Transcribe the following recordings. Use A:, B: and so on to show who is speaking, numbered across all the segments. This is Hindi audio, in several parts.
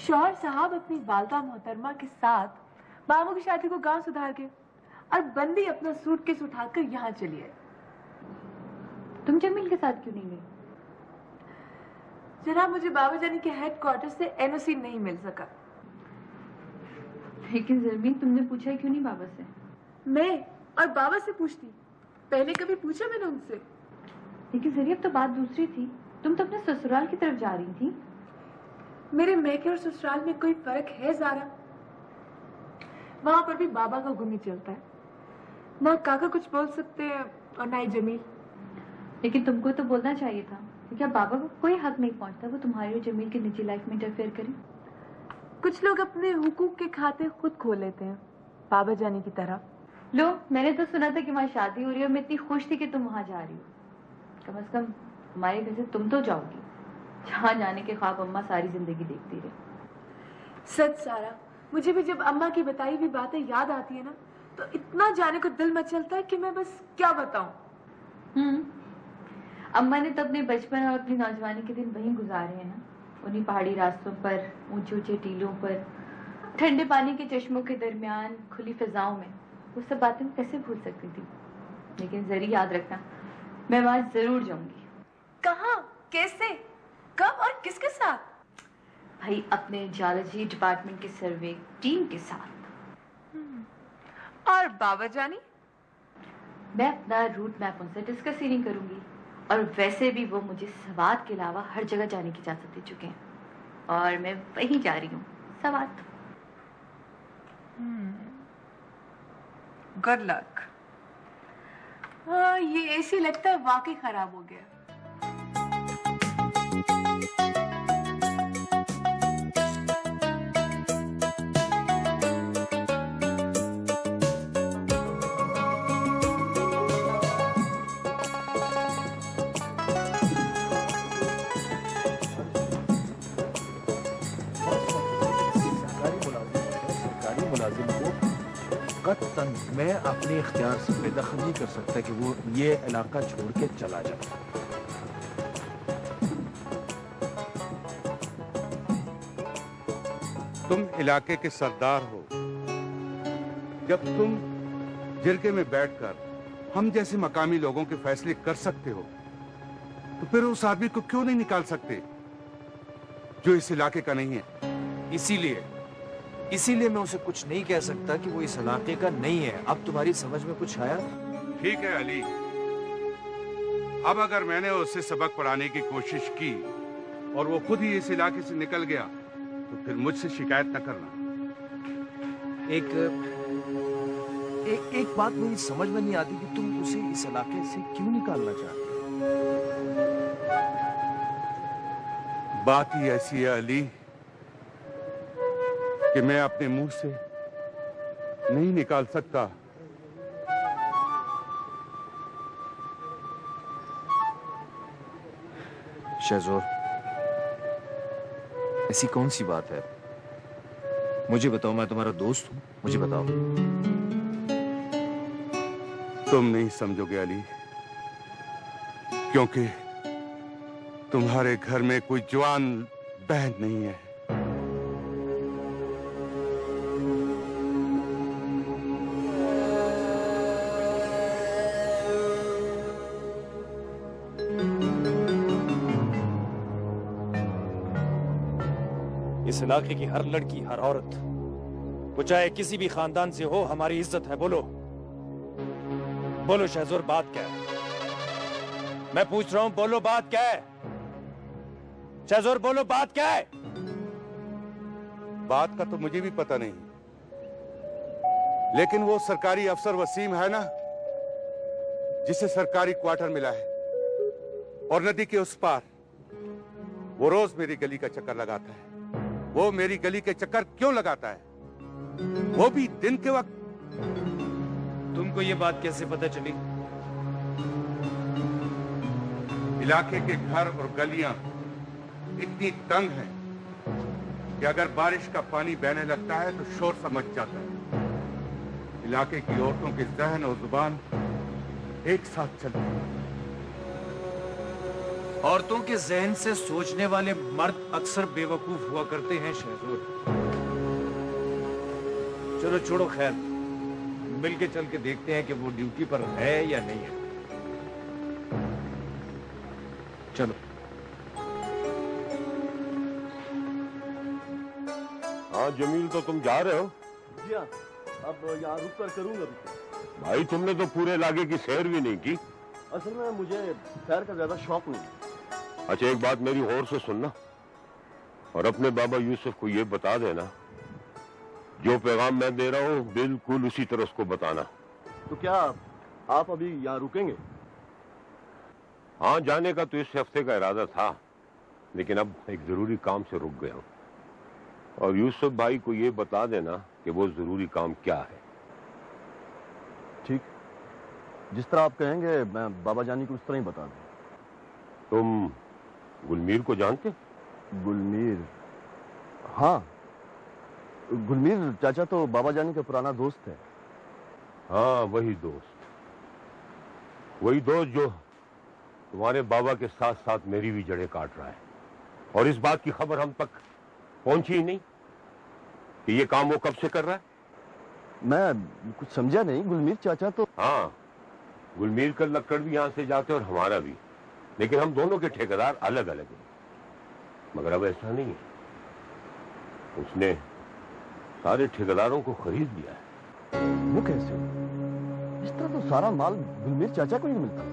A: शौहर साहब अपनी वालदा मोहतरमा के साथ बाबू की शादी को गांव सुधार के और बंदी अपना सूटकेस उठाकर यहाँ चली आई।
B: तुम जमील के साथ क्यों नहीं गई?
A: जनाब, मुझे बाबा जानी के हेडक्वार्टर से एनओसी नहीं मिल सका।
B: लेकिन जमील, तुमने पूछा क्यों नहीं बाबा से?
A: मैं और बाबा से पूछती, पहले कभी पूछा मैंने उनसे?
B: लेकिन जरिए अब तो बात दूसरी थी, तुम तो अपने ससुराल की तरफ जा रही थी।
A: मेरे मैके और ससुराल में कोई फर्क है ज़ारा? वहां पर भी बाबा का गुम ही चलता है। ना काका कुछ बोल सकते हैं और ना ही जमील।
B: लेकिन तुमको तो बोलना चाहिए था। क्या बाबा को कोई हक नहीं पहुंचता वो तुम्हारी और जमील की निजी लाइफ में इंटरफेयर करें?
A: कुछ लोग अपने हुकूक के खाते खुद खोल लेते हैं, बाबा जानी की तरह।
B: लो, मैंने तो सुना था कि वहाँ शादी हो रही है और मैं इतनी खुश थी कि तुम वहाँ जा रही हो। कम से कम हमारे घर से तुम तो जाओगी, जहाँ जाने के ख्वाब अम्मा सारी जिंदगी देखती रहे।
A: सच सारा, मुझे भी जब अम्मा की बताई हुई बातें याद आती है ना, तो इतना जाने को दिल मचलता है कि मैं बस क्या बताऊं।
B: अम्मा ने तो अपने बचपन और अपनी नौजवानी के दिन वहीं गुजारे हैं ना, उन्हीं पहाड़ी रास्तों पर, ऊंचे ऊंचे टीलों पर, ठंडे पानी के चश्मों के दरमियान, खुली फिजाओं में। वो सब बातें मैं कैसे भूल सकती थी। लेकिन जरूर याद रखना, मैं वहां जरूर जाऊंगी।
A: कहाँ, कैसे, कब और किसके साथ?
B: भाई, अपने जियोलॉजी डिपार्टमेंट के सर्वे टीम के साथ।
A: और बाबा जानी?
B: मैं अपना रूट मैप उनसे डिस्कस ही नहीं करूंगी, और वैसे भी वो मुझे सवात के अलावा हर जगह जाने की इजाजत दे चुके हैं, और मैं वहीं जा रही हूँ, सवात।
A: Good luck. ये एसी लगता है वाकई खराब हो गया।
C: मैं अपने इख्तियार से बेदखल नहीं कर सकता कि वो ये इलाका छोड़ के चला जाए।
D: तुम इलाके के सरदार हो। जब तुम जिरगे में बैठकर हम जैसे मकामी लोगों के फैसले कर सकते हो, तो फिर उस आदमी को क्यों नहीं निकाल सकते जो इस इलाके का नहीं है?
C: इसीलिए मैं उसे कुछ नहीं कह सकता कि वो इस इलाके का नहीं है। अब तुम्हारी समझ में कुछ आया?
D: ठीक है अली, अब अगर मैंने उसे सबक पढ़ाने की कोशिश की और वो खुद ही इस इलाके से निकल गया, तो फिर मुझसे शिकायत न करना।
C: एक बात मेरी समझ में नहीं आती कि तुम उसे इस इलाके से क्यों निकालना चाहते हो?
D: बात ही ऐसी है अली कि मैं अपने मुंह से नहीं निकाल सकता।
C: शहजोर, ऐसी कौन सी बात है? मुझे बताओ, मैं तुम्हारा दोस्त हूं, मुझे बताओ।
D: तुम नहीं समझोगे अली, क्योंकि तुम्हारे घर में कोई जवान बहन नहीं है।
E: इस इलाके की हर लड़की, हर औरत, वो चाहे किसी भी खानदान से हो, हमारी इज्जत है। बोलो बोलो शहजोर, बात क्या है? मैं पूछ रहा हूं, बोलो बात क्या है? शहजोर बोलो, बात क्या है?
D: बात का तो मुझे भी पता नहीं, लेकिन वो सरकारी अफसर वसीम है ना, जिसे सरकारी क्वार्टर मिला है और नदी के उस पार, वो रोज मेरी गली का चक्कर लगाता है। वो मेरी गली के चक्कर क्यों लगाता है, वो भी दिन के वक्त?
E: तुमको ये बात कैसे पता चली?
D: इलाके के घर और गलियां इतनी तंग हैं कि अगर बारिश का पानी बहने लगता है तो शोर सा मच जाता है। इलाके की औरतों के जहन और जुबान एक साथ चलते हैं।
C: औरतों के जहन से सोचने वाले मर्द अक्सर बेवकूफ हुआ करते हैं शहजोर। चलो छोड़ो, खैर मिल के चल के देखते हैं कि वो ड्यूटी पर है या नहीं है। चलो।
F: हाँ जमील, तो तुम जा रहे हो?
G: जी हाँ, अब यहाँ रुक कर करूंगा भी।
F: भाई तुमने तो पूरे इलाके की सैर भी नहीं की।
G: असल में मुझे सैर का ज्यादा शौक नहीं।
F: अच्छा एक बात मेरी गौर से सुनना, और अपने बाबा यूसुफ को ये बता देना, जो पैगाम मैं दे रहा हूँ बिल्कुल उसी तरह उसको बताना।
G: तो क्या आप अभी यहाँ रुकेंगे?
F: हाँ, जाने का तो इस हफ्ते का इरादा था, लेकिन अब एक जरूरी काम से रुक गया हूँ। और यूसुफ भाई को ये बता देना कि वो जरूरी काम क्या है।
G: ठीक, जिस तरह आप कहेंगे मैं बाबा जानी को उस तरह ही बता दूं।
F: तुम गुलमीर को जानते?
G: गुलमीर? हाँ, गुलमीर चाचा तो बाबा जानी का पुराना दोस्त है।
F: हाँ, वही दोस्त जो तुम्हारे बाबा के साथ साथ मेरी भी जड़ें काट रहा है। और इस बात की खबर हम तक पहुंची ही नहीं कि ये काम वो कब से कर रहा है।
G: मैं कुछ समझा नहीं। गुलमीर चाचा तो?
F: हाँ, गुलमीर का लक्कड़ भी यहां से जाते और हमारा भी, लेकिन हम दोनों के ठेकेदार अलग अलग हैं। मगर अब ऐसा नहीं है, उसने सारे ठेकेदारों को खरीद लिया है।
G: वो कैसे? इस तरह तो सारा माल गुलमीर चाचा को ही मिलता।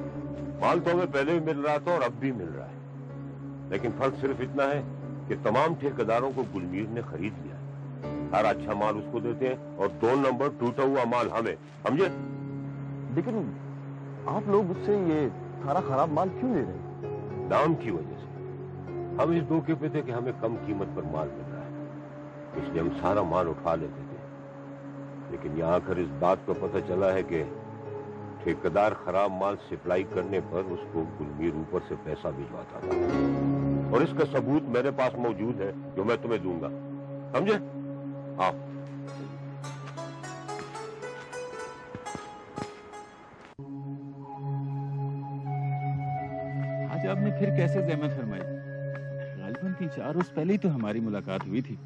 F: माल तो हमें पहले भी मिल रहा था और अब भी मिल रहा है, लेकिन फर्क सिर्फ इतना है कि तमाम ठेकेदारों को गुलमीर ने खरीद लिया है। सारा अच्छा माल उसको देते हैं और 2 नंबर टूटा हुआ माल हमें, समझे?
G: लेकिन आप लोग उससे ये सारा खराब माल क्यों ले रहे हैं?
F: दाम की वजह से। हम इस धोखे पे थे कि हमें कम कीमत पर माल मिल रहा है, इसलिए हम सारा माल उठा लेते थे। लेकिन यहाँ आकर इस बात का पता चला है कि ठेकेदार खराब माल सप्लाई करने पर उसको गुलमीर ऊपर से पैसा भिजवाता था, और इसका सबूत मेरे पास मौजूद है जो मैं तुम्हें दूंगा, समझे? आओ।
H: आज आपने फिर कैसे ज़हमत फरमाई? गालिबन 3-4 रोज पहले ही तो हमारी मुलाकात हुई थी।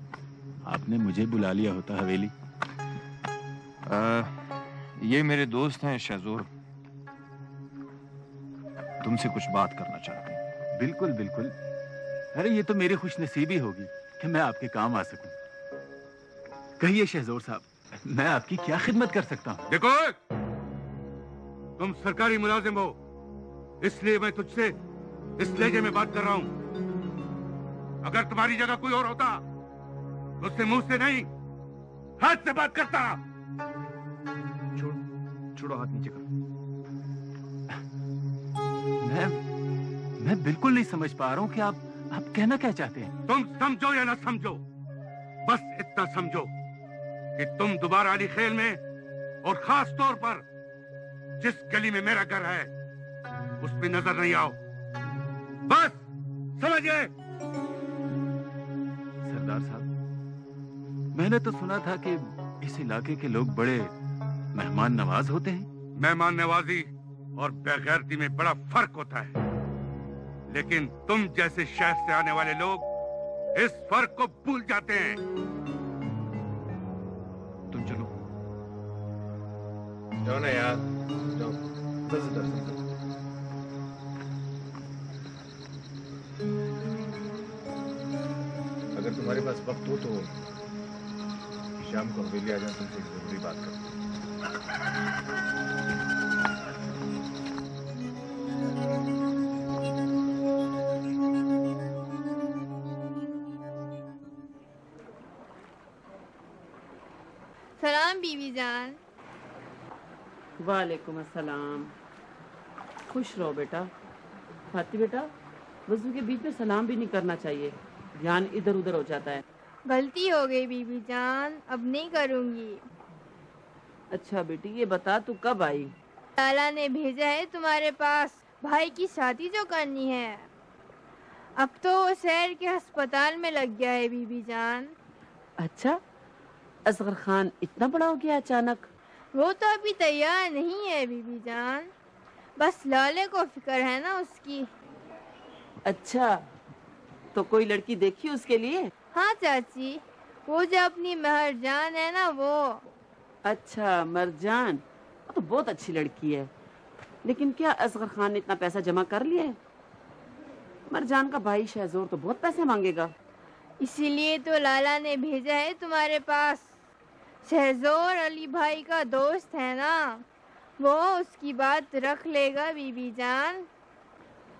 H: आपने मुझे बुला लिया होता हवेली।
C: ये मेरे दोस्त हैं शहजोर, तुमसे कुछ बात करना चाहते हैं।
H: बिल्कुल बिल्कुल। अरे ये तो मेरी खुशनसीबी होगी कि मैं आपके काम आ सकूं। कहिए शहजोर साहब, मैं आपकी क्या खिदमत कर सकता हूं?
D: देखो, तुम सरकारी मुलाजिम हो, इसलिए मैं तुझसे इस लहजे में बात कर रहा हूं। अगर तुम्हारी जगह कोई और होता तो उससे मुंह से नहीं हाथ से बात करता।
C: छोड़ो, हाथ नीचे करो।
H: मैं बिल्कुल नहीं समझ पा रहा हूं कि आप कहना क्या चाहते हैं।
D: तुम समझो या ना समझो, बस इतना समझो कि तुम दोबारा अली खेल में और खास तौर पर जिस गली में मेरा घर है उसमें नजर नहीं आओ। बस समझ गए?
H: सरदार साहब, मैंने तो सुना था कि इस इलाके के लोग बड़े मेहमान नवाज होते हैं।
D: मेहमान नवाजी और बेगैरती में बड़ा फर्क होता है, लेकिन तुम जैसे शहर से आने वाले लोग इस फर्क को भूल जाते हैं।
C: तुम चलो। जाओ ना यार, जाओ। बस। अगर तुम्हारे पास वक्त हो तो शाम को हवेली आ जाए, तुमसे एक जरूरी बात करूं।
I: सलाम बीवी जान।
J: वालेकुम अस्सलाम। खुश रहो बेटा। फाती बेटा, वज़ू के बीच में सलाम भी नहीं करना चाहिए, ध्यान इधर उधर हो जाता है।
I: गलती हो गई बीवी जान, अब नहीं करूंगी।
J: अच्छा बेटी, ये बता तू कब आई?
I: ताला ने भेजा है तुम्हारे पास, भाई की शादी जो करनी है। अब तो वो शहर के अस्पताल में लग गया है बीवी जान।
J: अच्छा, असगर खान इतना बड़ा हो गया अचानक?
I: वो तो अभी तैयार नहीं है बीवी जान, बस लाले को फिक्र है ना उसकी।
J: अच्छा, तो कोई लड़की देखी उसके लिए?
I: हाँ चाची, वो जो अपनी महरजान है ना वो।
J: अच्छा, मरजान, वो तो बहुत अच्छी लड़की है। लेकिन क्या असगर खान ने इतना पैसा जमा कर लिया है? मरजान का भाई शहजोर तो बहुत पैसे मांगेगा।
I: इसीलिए तो लाला ने भेजा है तुम्हारे पास। शहजोर अली भाई का दोस्त है ना, वो उसकी बात रख लेगा बीबी जान।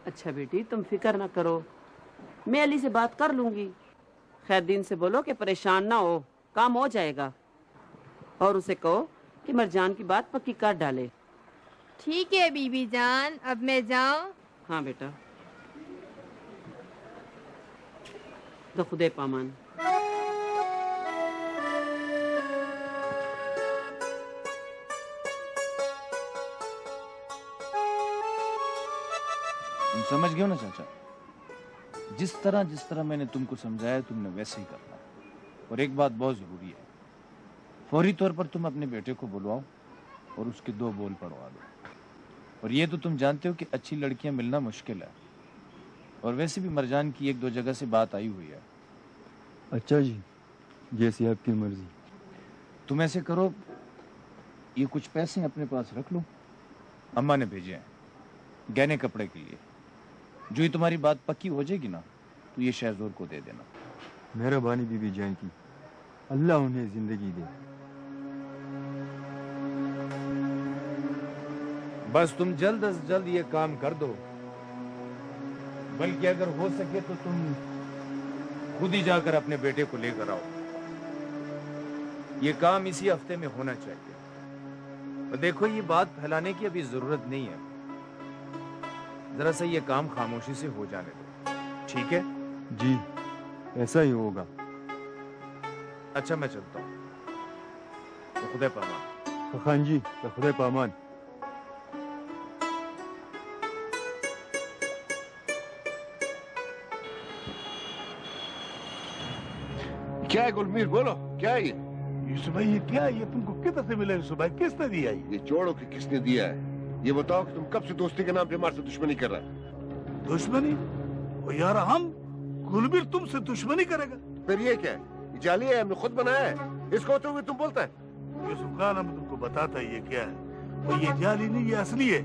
J: अच्छा बेटी, तुम फिक्र ना करो, मैं अली से बात कर लूंगी। खैरदीन से बोलो कि परेशान ना हो, काम हो जाएगा। और उसे कहो कि मरजान की बात पक्की कर डाले।
I: ठीक है बीबी जान, अब मैं जाऊं?
J: हाँ बेटा, तो खुदे पामान।
C: तुम समझ गए हो ना चाचा? जिस तरह मैंने तुमको समझाया तुमने वैसे ही करना। और एक बात बहुत जरूरी है, फौरी तौर पर तुम अपने बेटे को बुलवाओ और उसके 2 बोल पढ़वा दो। और ये तो तुम जानते हो कि अच्छी लड़कियां मिलना मुश्किल है, और वैसे भी मरजान की 1-2 जगह से बात आई हुई है।
G: अच्छा जी, जैसी आपकी मर्जी।
C: तुम ऐसे करो, ये कुछ पैसे अपने पास रख लो, अम्मा ने भेजे हैं गहने कपड़े के लिए। जो ही तुम्हारी बात पक्की हो जाएगी ना, तो ये शहजोर को दे देना।
G: मेहरबानी बीबी जान की, अल्लाह उन्हें जिंदगी दे।
C: बस तुम जल्द अज जल्द ये काम कर दो, बल्कि अगर हो सके तो तुम खुद ही जाकर अपने बेटे को लेकर आओ। ये काम इसी हफ्ते में होना चाहिए। और देखो, ये बात फैलाने की अभी जरूरत नहीं है, जरा सा ये काम खामोशी से हो जाने दो, ठीक है?
G: जी, ऐसा ही होगा।
C: अच्छा, मैं चलता हूँ। तो खुदा पामान।
G: खान जी, तो खुदा पामान।
F: क्या है गुलमीर, बोलो क्या है ये?
K: यूसुफ भाई, ये क्या है? ये तुमको किधर से मिला यूसुफ भाई? किसने दिया
F: ये छोड़ो कि किसने दिया है, ये बताओ कि तुम कब से दोस्ती के नाम पे हमारे से दुश्मनी कर रहा है?
K: दुश्मनी? ओ यार, हम गुलबीर तुमसे दुश्मनी करेगा?
F: फिर ये क्या है? ये जाली है, हमने खुद बनाया है। इसको होते हुए तुम बोलता है?
K: यूसुफ खान, हम तुमको बताता है ये क्या है। और ये जाली नहीं, ये असली है।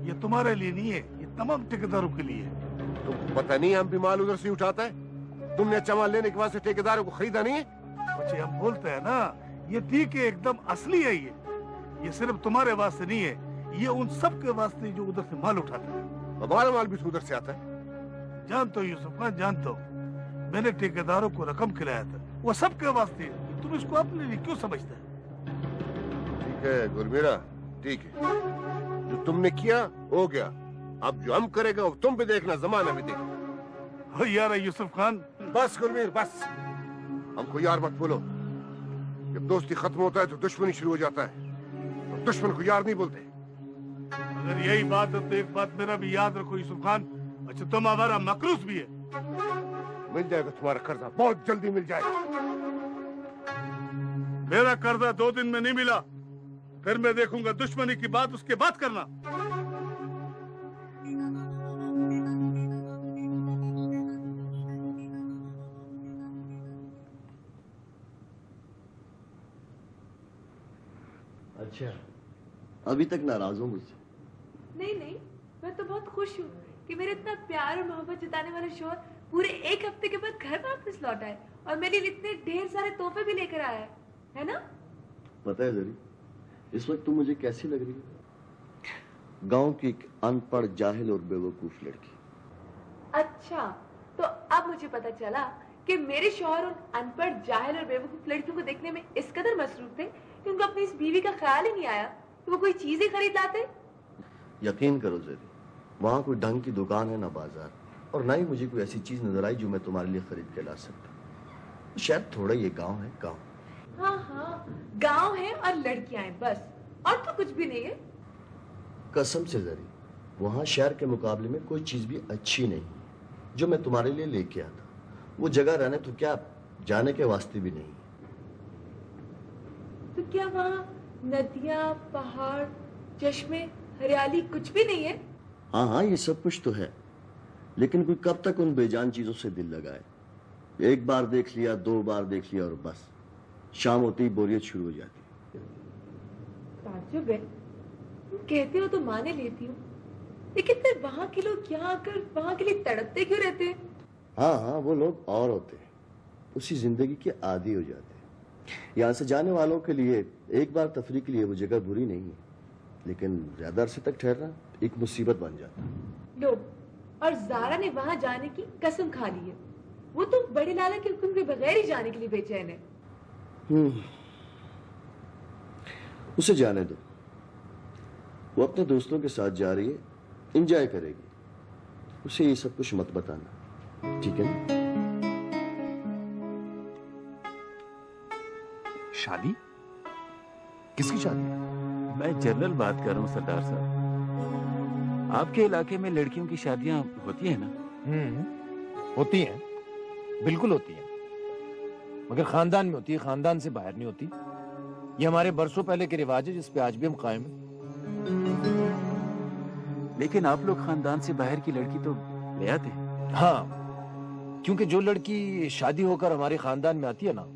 K: ये तुम्हारे लिए नहीं है, ये तमाम ठेकेदारों के लिए है।
F: तुमको पता नहीं हम भी माल उधर से उठाता है? तुमने अच्छा माल लेने के बाद से ठेकेदारों को खरीदा नहीं है?
K: बच्चे, हम बोलते हैं ना, ये ठीक है, एकदम असली है। ये सिर्फ तुम्हारे वास्ते नहीं है, ये उन सब के वास्ते जो उधर से माल उठाता है।
F: हमारा माल भी तो उधर से आता है।
K: जानता हूँ यूसुफ खान, जानता हूँ। मैंने ठेकेदारों को रकम खिलाया था, वो सब के वास्ते है। तुम इसको अपने लिए क्यों समझते है?
F: ठीक है गुलमीरा, ठीक है, जो तुमने किया हो गया। अब जो हम करेगा वो तुम भी देखना, जमाना भी देखना।
K: यार यूसुफ खान,
F: बस गुलमीर, बस। हमको यार मत बोलो। जब दोस्ती खत्म होता है तो दुश्मनी शुरू हो जाता है, और दुश्मन को यार नहीं बोलते।
K: अगर यही बात है तो एक बात मेरा भी याद रखो यूसुफ खान। अच्छा, तुम हमारा मकरूज भी है।
F: मिल जाएगा तुम्हारा कर्जा, बहुत जल्दी मिल जाएगा।
K: मेरा कर्जा 2 दिन में नहीं मिला, फिर मैं देखूंगा दुश्मनी की बात उसके बाद करना।
G: अच्छा, अभी तक नाराज हो मुझसे?
A: नहीं, मैं तो बहुत खुश हूँ कि मेरे इतना प्यार और मोहब्बत जताने वाला शौहर पूरे 1 हफ्ते के बाद घर वापस लौट आए और मेरे लिए इतने ढेर सारे तोहफे भी लेकर आया है ना?
G: पता है जरी, इस वक्त तुम मुझे कैसी लग रही है? गांव की एक अनपढ़, जाहिल और बेवकूफ लड़की।
A: अच्छा, तो अब मुझे पता चला कि मेरे शौहर उन अनपढ़, जाहिल और बेवकूफ लड़कियों को देखने में इस कदर मसरूफ थे कि उनको अपनी इस बीवी का ख्याल ही नहीं आया कि वो कोई चीज ही खरीद लाते।
G: यकीन करो जरी, वहाँ कोई ढंग की दुकान है ना बाजार, और ना ही मुझे कोई ऐसी चीज नजर आई जो मैं तुम्हारे लिए खरीद के ला सकता। शायद थोड़ा ये गांव है, गांव।
A: हाँ, गांव है और लड़कियां हैं, बस, और तो कुछ भी नहीं है।
G: कसम से जरी, वहाँ शहर के मुकाबले में कोई चीज भी अच्छी नहीं जो मैं तुम्हारे लिए लेके आता। वो जगह रहने तो क्या, जाने के वास्ते भी नहीं।
A: तो क्या वहाँ नदियाँ, पहाड़, चश्मे, हरियाली कुछ भी नहीं है?
G: हाँ, ये सब कुछ तो है, लेकिन कोई कब तक उन बेजान चीजों से दिल लगाए। एक बार देख लिया, 2 बार देख लिया और बस शाम होती ही बोरियत शुरू हो जाती।
A: ताज्जुब है, तुम कहते हो तो माने लेती हूँ, लेकिन फिर वहां के लोग यहाँ आकर वहां के लिए तड़पते क्यों रहते हैं?
G: हाँ हाँ, वो लोग और होते हैं, उसी जिंदगी के आदी हो जाते हैं। यहाँ से जाने वालों के लिए एक बार तफरीह के लिए वो जगह बुरी नहीं है, लेकिन ज्यादा अरसे तक ठहरना एक मुसीबत बन जाता है।
A: लो, और ज़ारा ने वहां जाने की कसम खा ली है। वो तो बड़े लाला के हुक्म के बगैर ही जाने के लिए बेचैन है।
G: उसे जाने दो, वो अपने दोस्तों के साथ जा रही है, एंजॉय करेगी। उसे ये सब कुछ मत बताना, ठीक है ना?
C: शादी? किसकी शादी?
H: मैं जनरल बात कर रहा हूँ सरदार साहब। आपके इलाके में लड़कियों की शादियां होती है ना?
C: होती हैं, बिल्कुल होती हैं, मगर खानदान में होती है, खानदान से बाहर नहीं होती। ये हमारे बरसों पहले के रिवाज है जिस पे आज भी हम कायम हैं।
H: लेकिन आप लोग खानदान से बाहर की लड़की तो ले आते हैं।
C: हाँ, क्योंकि जो लड़की शादी होकर हमारे खानदान में आती है ना,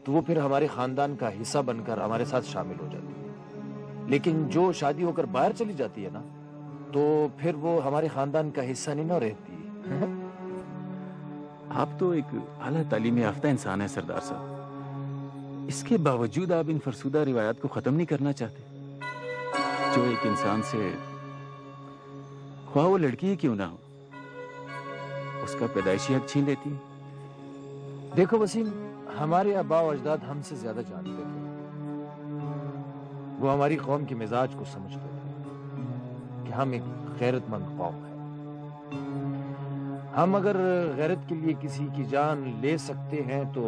C: तो वो फिर हमारे खानदान का हिस्सा बनकर हमारे साथ शामिल हो जाती है। लेकिन जो शादी होकर बाहर चली जाती है ना, तो फिर वो हमारे खानदान का हिस्सा नहीं ना रहती।
H: आप तो एक आला तालीम याफ्ता इंसान है सरदार साहब, इसके बावजूद आप इन फरसूदा रिवायात को खत्म नहीं करना चाहते, जो एक इंसान से ख्वाह वो लड़की ही क्यों ना हो, उसका पैदाइशी हक छीन लेती है।
C: देखो वसीम, हमारे आबा और अजदाद हमसे ज्यादा जानते थे। वो हमारी कौम के मिजाज को समझते थे कि हम एक गैरतमंद कौम है। हम अगर गैरत के लिए किसी की जान ले सकते हैं तो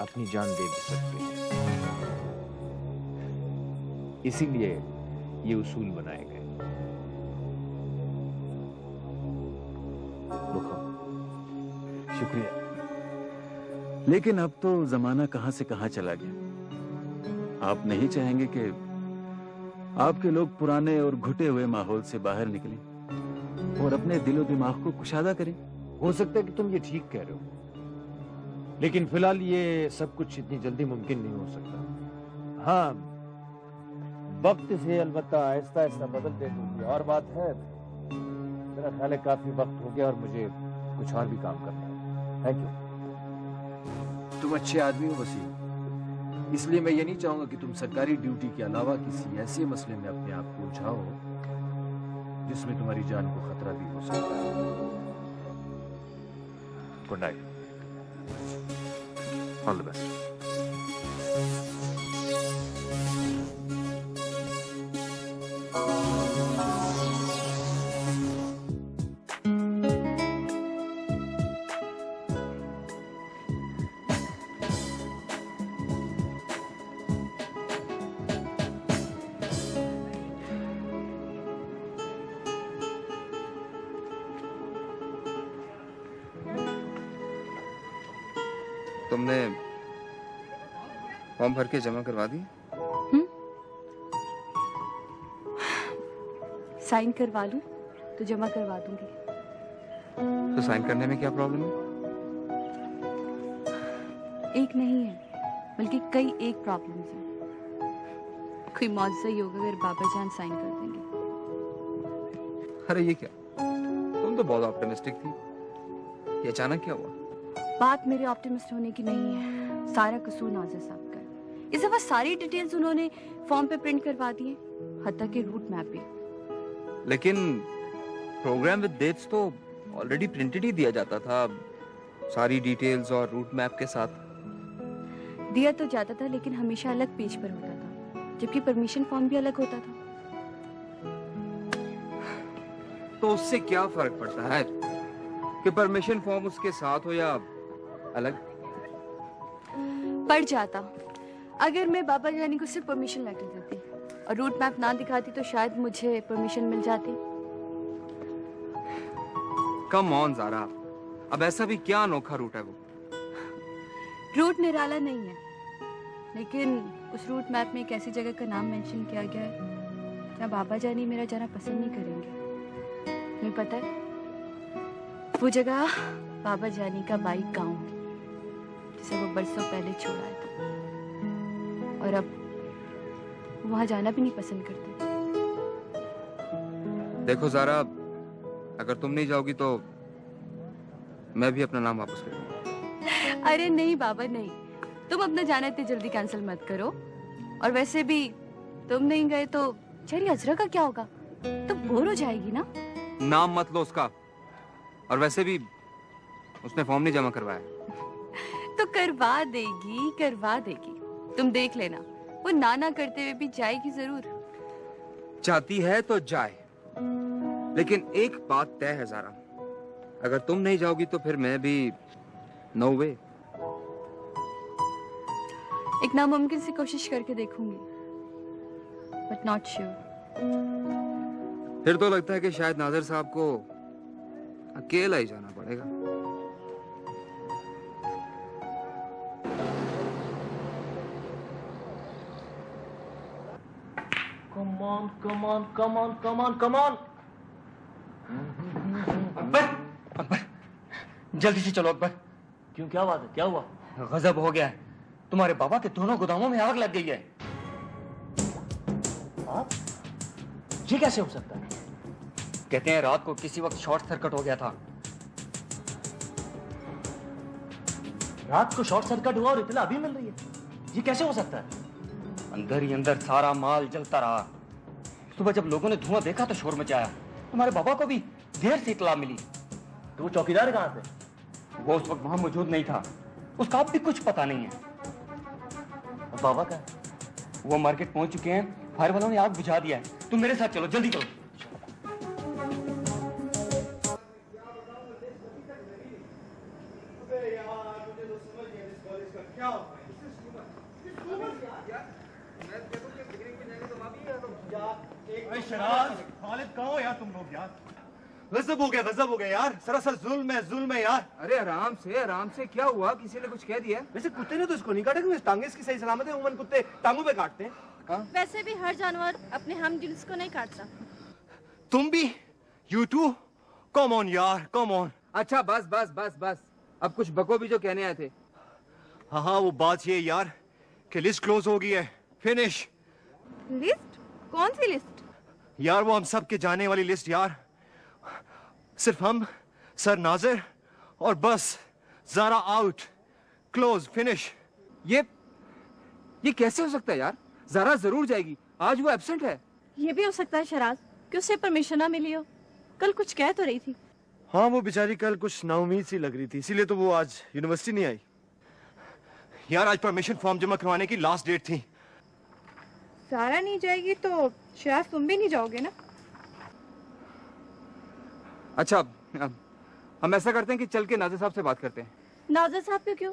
C: अपनी जान दे भी सकते हैं। इसीलिए ये उसूल बनाए गए।
H: शुक्रिया। लेकिन अब तो जमाना कहां से कहां चला गया। आप नहीं चाहेंगे कि आपके लोग पुराने और घुटे हुए माहौल से बाहर निकलें और अपने दिलो दिमाग को कुशादा करें?
C: हो सकता है कि तुम ये ठीक कह रहे हो, लेकिन फिलहाल ये सब कुछ इतनी जल्दी मुमकिन नहीं हो सकता। हाँ, वक्त से अलबत्ता आहिस्ता आहिस्ता बदलते होंगे। और बात है, मेरा ख्याल है काफी वक्त हो गया और मुझे कुछ और भी काम करना है। Thank you. तुम अच्छे आदमी हो वसीम, इसलिए मैं ये नहीं चाहूंगा कि तुम सरकारी ड्यूटी के अलावा किसी ऐसे मसले में अपने आप को उलझाओ जिसमें तुम्हारी जान को खतरा भी हो सकता है। Good night, all the best.
L: तुमने फॉर्म भर के जमा करवा दी?
B: साइन करवा लूं तो जमा करवा दूंगी।
L: तो साइन करने में क्या प्रॉब्लम है?
B: एक नहीं है, बल्कि कई एक प्रॉब्लम्स हैं। कोई मौजज़ा ही होगा अगर बाबा जान साइन कर देंगे।
L: अरे ये क्या, तुम तो बहुत ऑप्टिमिस्टिक थी, ये अचानक क्या हुआ?
B: बात मेरे ऑप्टिमिस्ट होने की नहीं है, सारा कसूर नाज़िर साहब का है। इस दफा सारी डिटेल्स उन्होंने फॉर्म पे प्रिंट करवा दी है, हत्ता के रूट मैप भी।
L: लेकिन प्रोग्राम विद डेट्स तो ऑलरेडी प्रिंटेड ही दिया जाता था, सारी डिटेल्स और रूट मैप के साथ।
B: दिया तो जाता था, लेकिन हमेशा अलग पेज पर होता था, जबकि परमिशन फॉर्म भी अलग होता था।
L: तो उससे क्या फर्क पड़ता है कि परमिशन फॉर्म उसके साथ हो या अलग?
B: पड़ जाता। अगर मैं बाबा जानी को सिर्फ परमिशन लेटर देती और रूट मैप ना दिखाती तो शायद मुझे परमिशन मिल जाती।
L: कम ऑन ज़ारा, अब ऐसा भी क्या अनोखा रूट है वो?
B: रूट निराला नहीं है, लेकिन उस रूट मैप में एक ऐसी जगह का नाम मेंशन किया गया है जहाँ बाबा जानी मेरा जाना पसंद नहीं करेंगे। तुम्हें पता है वो जगह बाबा जानी का बाइक गांव है जिसे वो बरसों पहले छोड़ आए थे, और अब वहां जाना भी नहीं पसंद करते।
L: देखो ज़ारा, अगर तुम नहीं जाओगी तो मैं भी अपना नाम वापस ले लूंगा।
B: अरे नहीं बाबा नहीं, तुम अपना जाना इतनी जल्दी कैंसिल मत करो। और वैसे भी तुम नहीं गए तो चेरी अजरा का क्या होगा? तो बोर हो जाएगी ना।
L: नाम मत लो उसका, और वैसे भी उसने फॉर्म नहीं जमा करवाया।
B: तो करवा देगी, तुम देख लेना, वो नाना करते हुए भी जाएगी जरूर।
L: चाहती है तो जाए, लेकिन एक बात तय है ज़ारा, अगर तुम नहीं जाओगी तो फिर मैं भी नो वे।
B: एक नामुमकिन सी कोशिश करके देखूंगी, बट नॉट श्योर।
L: फिर तो लगता है कि शायद नाज़र साहब को अकेला ही जाना पड़ेगा।
M: Come on. अकबर, जल्दी से चलो अकबर। क्यों, क्या बात है, क्या हुआ? गजब हो गया है, तुम्हारे बाबा के दोनों गोदामों में आग लग गई है। आप? ये कैसे हो सकता है? कहते हैं रात को किसी वक्त शॉर्ट सर्किट हो गया था। रात को शॉर्ट सर्किट हुआ और इतला अभी मिल रही है, ये कैसे हो सकता है? अंदर ही अंदर सारा माल जलता रहा। सुबह जब लोगों ने धुआं देखा तो शोर मचाया। तुम्हारे बाबा को भी देर से इतला मिली। तो वो चौकीदार कहाँ थे? वो उस वक्त वहां मौजूद नहीं था, उसका अब भी कुछ पता नहीं है। और बाबा का? वो मार्केट पहुंच चुके हैं, फायर वालों ने आग बुझा दिया है। तुम मेरे साथ चलो, जल्दी करो।
E: गजब हो गया यार, सरासर जुल्म है यार।
L: अरे आराम से क्या हुआ? किसी ने कुछ कह दिया?
E: वैसे कुत्ते ने तो इसको नहीं काटा, क्योंकि टांगे इसकी सही सलामत है। उमन कुत्ते टांगों पे काटते हैं।
I: वैसे भी हर जानवर अपने हम जिन्स को नहीं काटता।
E: तुम भी? You too? Come on यार, come on।
L: अच्छा बस, अब कुछ बको भी जो कहने आए थे।
E: हाँ, वो बात ये यार कि लिस्ट क्लोज हो गई है, फिनिश।
I: लिस्ट? कौन सी लिस्ट?
E: यार वो हम सब के जाने वाली लिस्ट यार। सिर्फ हम, सर नाजिर और बस। ज़ारा आउट, क्लोज, फिनिश।
L: ये कैसे हो सकता है यार? ज़ारा जरूर जाएगी, आज वो एब्सेंट है।
I: ये भी हो सकता है शराज कि उसे परमिशन ना मिली हो। कल कुछ कह तो रही थी।
E: हाँ, वो बेचारी कल कुछ नाउमीद सी लग रही थी, इसीलिए तो वो आज यूनिवर्सिटी नहीं आई। यार आज परमिशन फॉर्म जमा करवाने की लास्ट डेट थी।
I: सारा नहीं जाएगी तो शराज तुम भी नहीं जाओगे ना?
L: अच्छा, हम ऐसा करते हैं कि चल के नाज़िर साहब से बात करते हैं।
I: नाज़िर साहब को क्यों?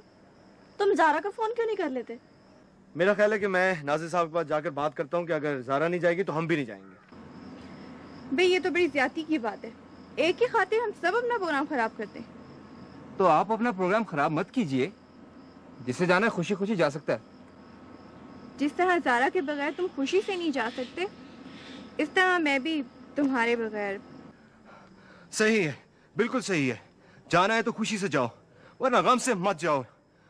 I: तुम ज़ारा का फोन क्यों नहीं कर लेते?
E: मेरा ख्याल है कि मैं नाज़िर साहब के पास जाकर बात करता हूँ कि अगर ज़ारा नहीं जाएगी तो हम भी नहीं जाएंगे।
I: भाई ये तो बड़ी ज्यादती की बात है। एक ही खातिर हम सब अपना प्रोग्राम खराब करते हैं।
L: तो आप अपना प्रोग्राम खराब मत कीजिए, जिससे जाना है खुशी खुशी जा सकता है।
I: जिस तरह ज़ारा के बगैर तुम खुशी से नहीं जा सकते, इस तरह मैं भी तुम्हारे बगैर।
E: सही है, बिल्कुल सही है। जाना है तो खुशी से जाओ, वरना गम से मत जाओ।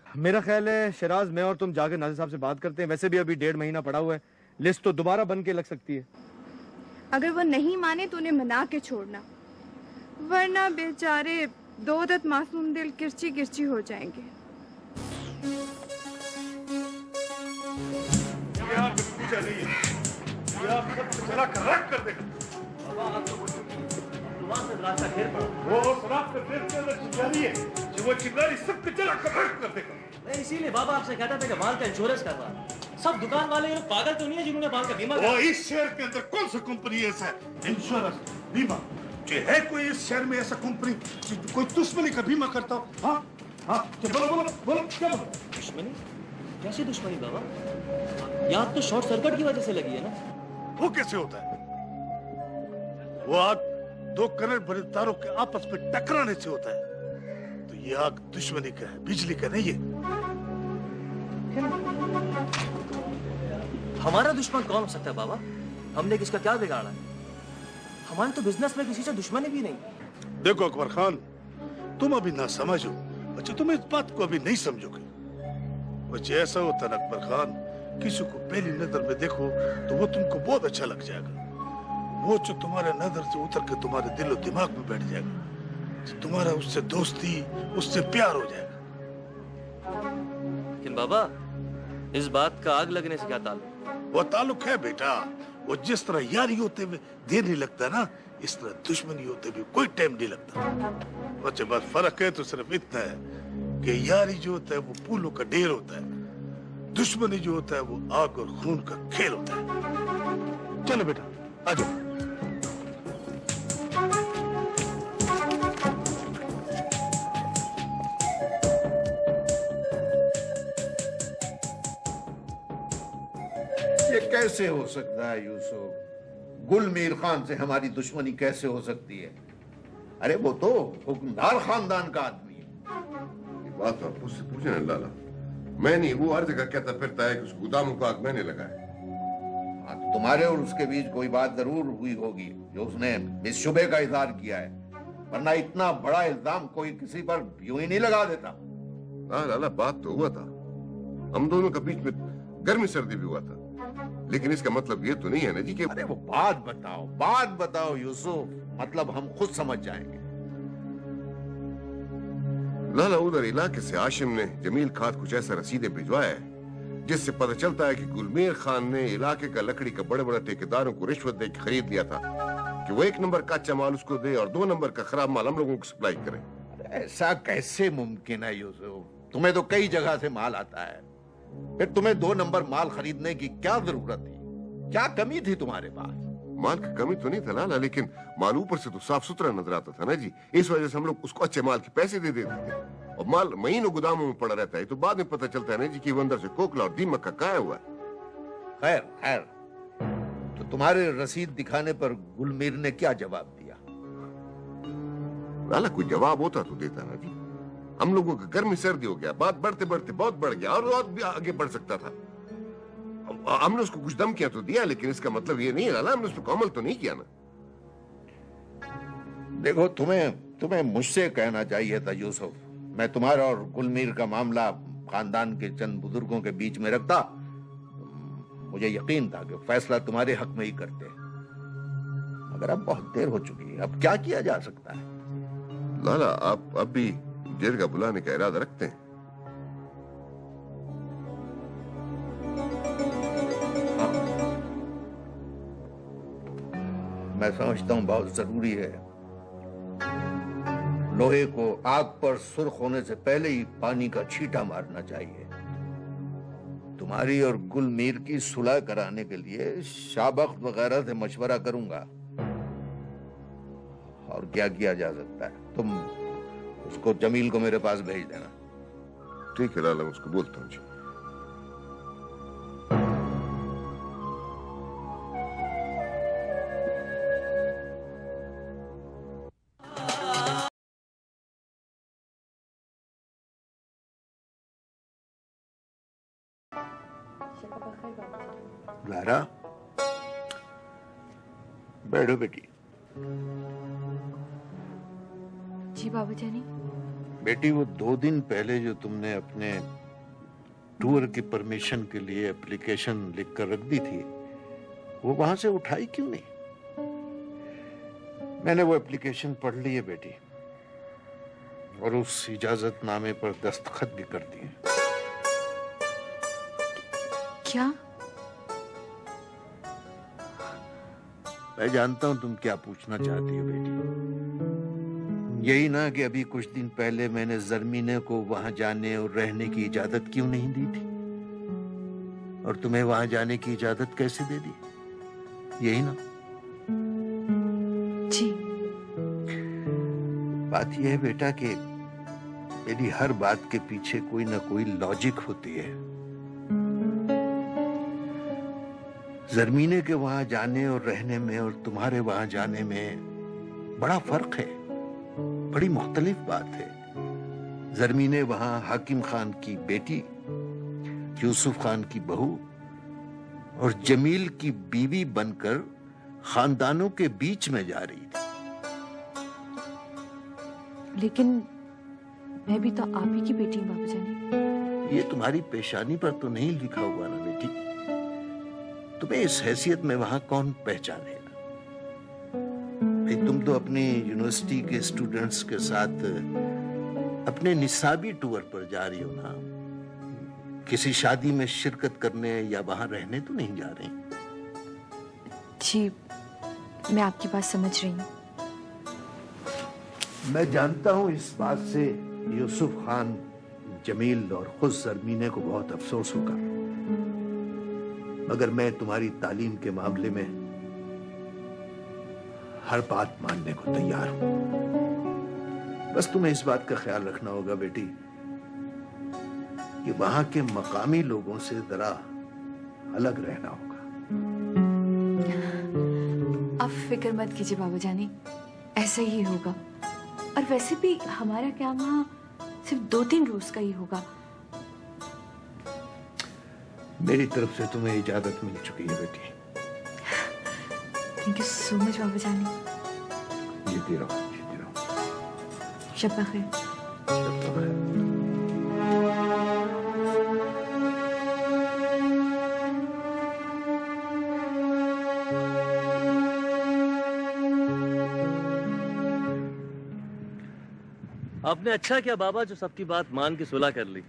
E: मेरा ख्याल है शराज, मैं और तुम जाकर नाज़िर साहब से बात करते हैं। वैसे भी अभी 1.5 महीना पड़ा हुआ है, लिस्ट तो दोबारा बन के लग सकती है।
I: अगर वो नहीं माने तो उन्हें मना के छोड़ना, वरना बेचारे 2 दत मासूम दिल किरची किरची हो जाएंगे।
M: इसीलिए बाबा आपसे कहता था कि माल का इंश्योरेंस करवा। सब दुकान वाले ये लोग पागल तो नहीं है जिन्होंने माल का बीमा
K: वो इस शहर के अंदर कौन सा कंपनी ऐसा है इंश्योरेंस बीमा? जो है कोई इस शहर में ऐसा कंपनी कोई दुश्मनी का बीमा करता हो? हाँ, बोलो क्या बोलो?
M: दुश्मनी? कैसी दुश्मनी बाबा? ये आग तो शॉर्ट सर्किट की वजह से लगी है ना?
K: वो कैसे होता है? वो आग 2 करंट भरे तारों के आपस में टकराने से होता है। तो ये आग दुश्मनी का है, बिजली का नहीं है।
M: हमारा दुश्मन कौन हो सकता है बाबा? हमने किसका क्या बिगाड़ा है?
N: हमारे तो बिजनेस में किसी से दुश्मनी भी नहीं।
K: देखो अकबर खान, तुम अभी ना समझो, अच्छा तुम इस बात को अभी नहीं समझोगे। बच्चे ऐसा होता है अकबर खान, किसी को पहली नजर में देखो तो वो तुमको बहुत अच्छा लग जाएगा, वो जो तुम्हारे नजर से उतर के तुम्हारे दिल और दिमाग में बैठ जाएगा, तो तुम्हारा उससे दोस्ती, उससे प्यार हो जाएगा।
M: लेकिन बाबा, इस बात का आग लगने से क्या ताल्लुक?
K: वो ताल्लुक है बेटा, वो जिस तरह यारी होते हुए देर नहीं लगता ना, इस तरह दुश्मनी होते हुए कोई टाइम नहीं लगता। बच्चे बस फर्क है तो सिर्फ इतना है कि यारी जो होता है वो फूलों का ढेर होता है, दुश्मनी जो होता है वो आग और खून का खेल होता है। चलो बेटा आ जाओ।
O: ये कैसे हो सकता है यूसुफ? गुल मीर खान से हमारी दुश्मनी कैसे हो सकती है? अरे वो तो हुक्मदार खानदान का आदमी है।
F: ये बात तो आप मुझसे पूछे ना लाला, मैं नहीं, वो हर जगह कहता फिरता है कि उस गोदामों को आग मैंने लगाया।
O: हाँ, तो तुम्हारे और उसके बीच कोई बात जरूर हुई होगी जो उसने इस शुबे का इजहार किया है, वरना इतना बड़ा इल्जाम कोई किसी पर यूं ही नहीं लगा देता।
F: हाँ लाला, बात तो हुआ था, हम दोनों के बीच में गर्मी सर्दी भी हुआ था, लेकिन इसका मतलब ये तो नहीं है ना जी कि
O: अरे वो बात बताओ यूसुफ, मतलब हम खुद समझ जाएंगे।
F: लाला, उधर इलाके से आशिम ने जमील खान कुछ ऐसा रसीदें भिजवाया है जिससे पता चलता है कि गुलमीर खान ने इलाके का लकड़ी का बड़े बड़े ठेकेदारों को रिश्वत देकर खरीद लिया था कि वो 1 नंबर कच्चा माल उसको दे और 2 नंबर का खराब माल हम लोगों को सप्लाई करे।
O: ऐसा कैसे मुमकिन है यूसुफ? तुम्हें तो कई जगह से माल आता है, फिर तुम्हें 2 नंबर माल खरीदने की क्या जरूरत थी? क्या कमी थी तुम्हारे पास?
F: माल की कमी तो नहीं था लाला, लेकिन माल ऊपर से तो साफ सुथरा नजर आता था ना जी, इस वजह से हम लोग उसको अच्छे माल के पैसे दे देते थे, और माल महीनों गोदामों में पड़ा रहता है, तो बाद में पता चलता है ना जी कि वो अंदर से कोकला और दीमक का काया हुआ है।
O: खैर, तो तुम्हारे रसीद दिखाने पर गुलमीर ने क्या जवाब दिया?
F: लाला, कोई जवाब होता तो देता ना जी, हम लोगों का गर्मी सर्दी हो गया, बात बढ़ते बढ़ते बहुत बढ़ गया और भी आगे बढ़ सकता था। हमने उसको कुछ धमकियां तो दिया, लेकिन इसका मतलब ये नहीं है लाला हमने उसको अमल तो नहीं किया ना।
O: देखो, तुम्हें मुझसे कहना चाहिए था यूसुफ, मैं तुम्हारा और गुलमीर का मामला खानदान के चंद बुजुर्गों के बीच में रखता, मुझे यकीन था कि फैसला तुम्हारे हक में ही करते, मगर अब बहुत देर हो चुकी है, अब क्या किया जा सकता है?
F: लाला, आप अब भी जिरगा बुलाने का इरादा रखते हैं?
O: मैं समझता हूं बहुत जरूरी है। लोहे को आग पर सुर्ख होने से पहले ही पानी का छींटा मारना चाहिए। तुम्हारी और गुलमीर की सुलह कराने के लिए शाबख्त वगैरह से मशवरा करूंगा, और क्या किया जा सकता है? तुम उसको जमील को मेरे पास भेज देना।
F: ठीक है लाला, उसको बोलता हूँ जी।
O: ज़हरा, बैठो बेटी।
B: जी बाबूजानी।
O: बेटी, वो 2 दिन पहले जो तुमने अपने टूर की परमिशन के लिए एप्लीकेशन लिख कर रख दी थी, वो वहां से उठाई क्यों नहीं? मैंने वो एप्लीकेशन पढ़ ली है बेटी, और उस इजाजतनामे पर दस्तखत भी कर दिए।
B: क्या?
O: मैं जानता हूं तुम क्या पूछना चाहती हो बेटी। यही ना कि अभी कुछ दिन पहले मैंने जरमीने को वहां जाने और रहने की इजाजत क्यों नहीं दी थी, और तुम्हें वहां जाने की इजाजत कैसे दे दी? यही ना?
B: जी।
O: बात यह है बेटा कि मेरी हर बात के पीछे कोई ना कोई लॉजिक होती है। जरमीने के वहां जाने और रहने में और तुम्हारे वहां जाने में बड़ा फर्क है, बड़ी मुख्तलिफ बात है। जरमीने वहां हाकिम खान की बेटी, यूसुफ खान की बहू और जमील की बीवी बनकर खानदानों के बीच में जा रही थी।
B: लेकिन मैं भी तो आप ही की बेटी हूँ बाबू जानी।
O: ये तुम्हारी पेशानी पर तो नहीं लिखा हुआ ना बेटी। तुम्हें इस हैसियत में वहां कौन पहचानेगा? भाई तुम तो अपनी यूनिवर्सिटी के स्टूडेंट्स के साथ अपने निसाबी टूर पर जा रही हो ना। किसी शादी में शिरकत करने या वहां रहने तो नहीं जा रही।
B: जी मैं आपकी बात समझ रही हूँ।
O: मैं जानता हूं इस बात से यूसुफ खान, जमील और खुद जरमीने को बहुत अफसोस होगा, मगर मैं तुम्हारी तालीम के मामले में हर बात मानने को तैयार हूं। बस तुम्हें इस बात का ख्याल रखना होगा बेटी कि वहां के मकामी लोगों से जरा अलग रहना होगा।
B: आप फिक्र मत कीजिए बाबू जानी, ऐसा ही होगा। और वैसे भी हमारा क्या वहाँ सिर्फ 2-3 रोज का ही होगा।
O: मेरी तरफ से तुम्हें इजाजत मिल चुकी है बेटी।
B: थैंक यू सो मच बाबू जानी।
O: जीती रहो, जीती रहो।
B: शब बखैर।
O: शब बखैर।
P: आपने अच्छा किया बाबा जो सबकी बात मान के सुलह कर ली।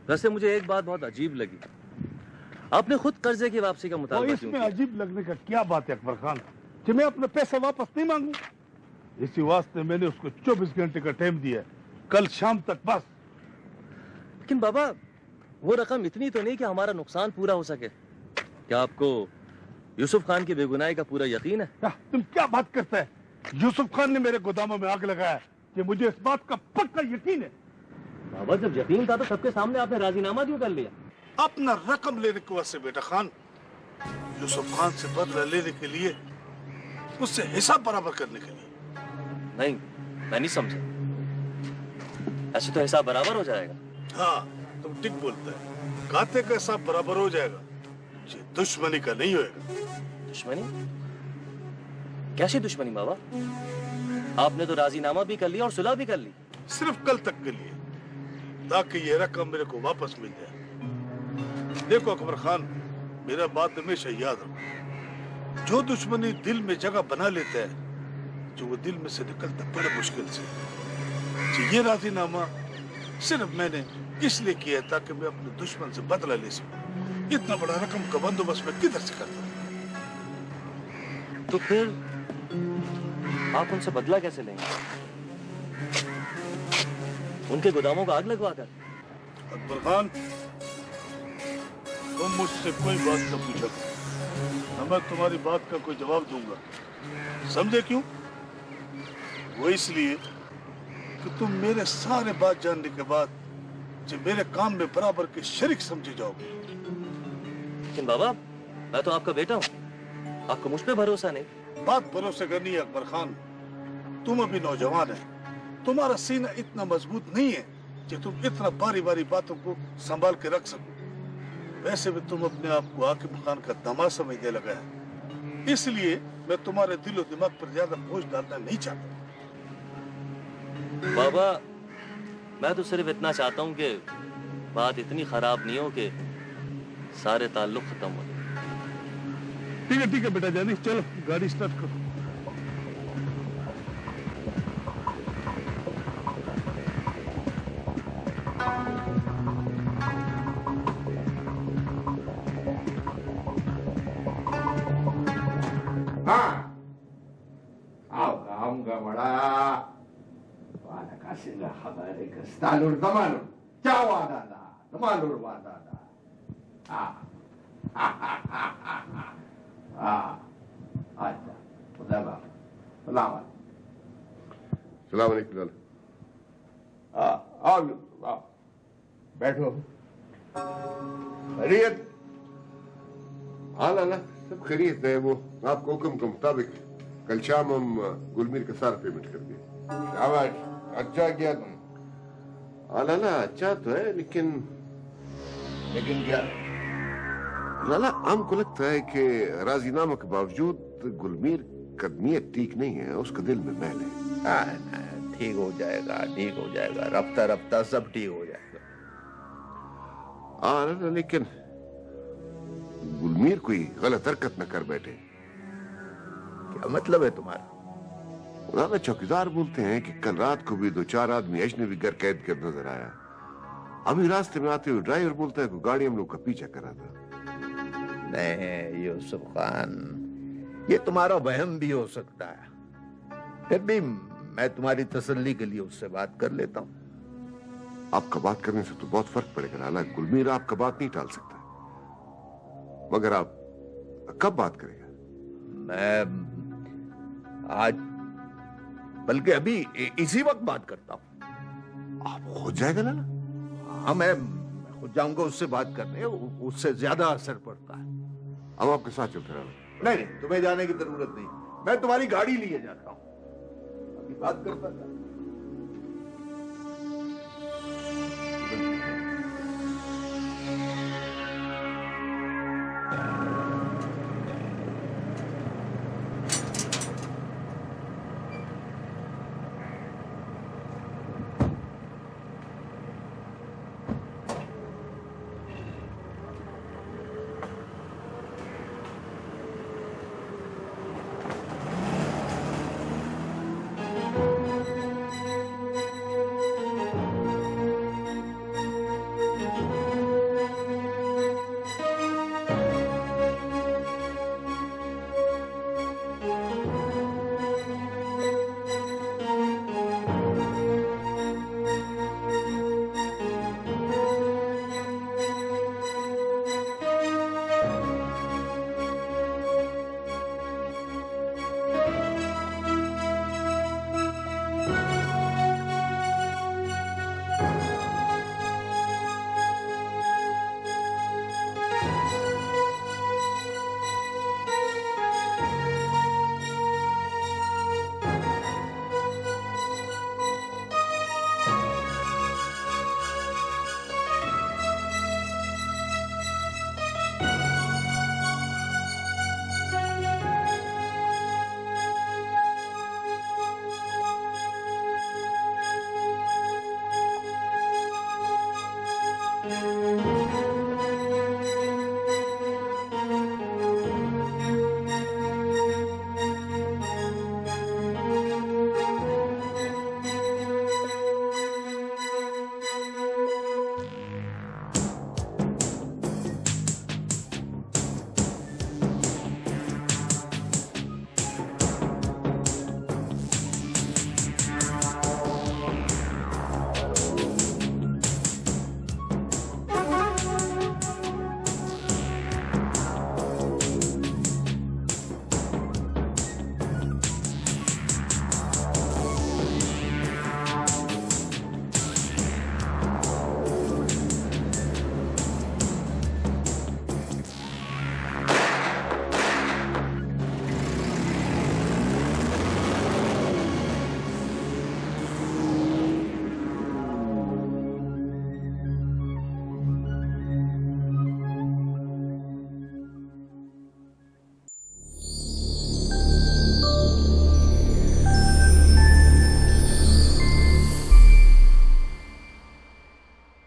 P: वैसे मुझे एक बात बहुत अजीब लगी, आपने खुद कर्जे की वापसी का मुतालबा क्यों
K: इसमें
P: किया?
K: अजीब लगने का क्या बात है अकबर खान कि मैं अपने पैसे वापस नहीं मांगू? इसी वास्ते मैंने उसको 24 घंटे का टाइम दिया, कल शाम तक बस।
P: लेकिन बाबा वो रकम इतनी तो नहीं कि हमारा नुकसान पूरा हो सके। क्या आपको यूसुफ खान की बेगुनाही का पूरा यकीन है?
K: तुम क्या बात करते हैं? यूसुफ खान ने मेरे गोदामों में आग लगाया कि मुझे इस बात का पक्का यकीन है।
P: बाबा जब यकीन था तो सबके सामने आपने राजीनामा क्यों कर लिया?
K: अपना रकम लेने के वास्ते बेटा खान, यूसुफ खान से बदला लेने के लिए, उससे हिसाब बराबर करने के लिए।
P: नहीं, मैं नहीं समझा। ऐसे तो हिसाब बराबर हो जाएगा।
K: हाँ तुम ठीक बोलते हैं, खाते का हिसाब बराबर हो जाएगा, ये दुश्मनी का नहीं होएगा।
P: दुश्मनी? कैसी दुश्मनी बाबा? आपने तो राजीनामा भी कर लिया और सुलह भी कर ली।
K: सिर्फ कल तक के लिए, ताकि ये रकम मेरे को वापस मिल जाए। देखो अकबर खान, मेरा बात हमेशा याद रखो, जो दुश्मनी दिल में जगह बना लेता है, जो वो दिल में से निकलता बड़े मुश्किल से। ये राजीनामा सिर्फ मैंने इसलिए किया है ताकि मैं अपने दुश्मन से बदला ले सकूं। इतना बड़ा रकम का बंदोबस्त मैं किधर से करता?
P: तो फिर आप उनसे बदला कैसे लेंगे? उनके गोदामों को आग लगवा कर?
K: अकबर खान, तुम मुझसे कोई बात न पूछो, न मैं तुम्हारी बात का कोई जवाब दूंगा। समझे क्यों? वो इसलिए कि तुम मेरे सारे बात जानने के बाद जो मेरे काम में बराबर के शरीक समझे जाओगे।
P: लेकिन बाबा मैं तो आपका बेटा हूँ, आपको मुझ पे भरोसा नहीं?
K: बात भरोसे करनी है अकबर खान, तुम अभी नौजवान है, तुम्हारा सीना इतना मजबूत नहीं है कि तुम इतना बारी बारी बातों को संभाल के रख सको। वैसे भी तुम अपने आप को आकिब खान का दामाद समझने लगा है, इसलिए मैं तुम्हारे दिलो दिमाग पर ज्यादा बोझ डालना नहीं चाहता।
P: बाबा मैं तो सिर्फ इतना चाहता हूँ कि बात इतनी खराब नहीं हो कि सारे ताल्लुक खत्म हो जाए।
K: ठीक है बेटा जानी, चलो गाड़ी स्टार्ट करो।
Q: हाँ काम का बड़ा वादा का सिला हमारे कस्तालुर दमालुर क्या वादा था दमालुर वादा था। हाँ अच्छा खुदा बाप सलाम
R: अलैकुम।
Q: आओ बैठो।
R: खैरियत? हाँ लाला सब खैरियत है। वो आपको हुक्म के मुताबिक कल शाम हम गुलमीर का सारा पेमेंट कर दिए।
Q: शाबाश, अच्छा किया तुम।
R: हाँ लाला अच्छा तो है, लेकिन
Q: क्या?
R: लाला हमको लगता है कि राजीनामा के बावजूद गुलमीर का नीयत ठीक नहीं है, उसका दिल में मैल है।
O: ठीक हो जाएगा, ठीक हो जाएगा, रफ्ता रफ्ता सब ठीक हो जाएगा।
R: लेकिन गुलमीर कोई गलत हरकत न कर बैठे।
O: क्या मतलब है तुम्हारा?
R: उन्होंने चौकीदार बोलते हैं कि कल रात को भी 2-4 आदमी अजनबी घर कैद कर नजर आया। अभी रास्ते में आते हुए ड्राइवर बोलता है कि गाड़ी हम लोग का पीछा करा था।
O: नहीं यूसुफ खान, ये तुम्हारा वहम भी हो सकता है। फिर भी मैं तुम्हारी तसल्ली के लिए उससे बात कर लेता हूँ।
R: आपका बात करने से तो बहुत फर्क पड़ेगा। हालांकि गुलमीर आपका बात नहीं टाल सकता, मगर आप कब बात करेगा?
O: मैं आज, बल्कि अभी इसी वक्त बात करता हूँ।
R: आप हो जाएगा ना?
O: हाँ, मैं खुद जाऊंगा उससे बात करने, उससे ज्यादा असर पड़ता है।
R: अब आपके साथ चलते रहो।
O: नहीं, तुम्हें जाने की जरूरत नहीं, मैं तुम्हारी गाड़ी लिए जाता हूँ। अभी बात करता था।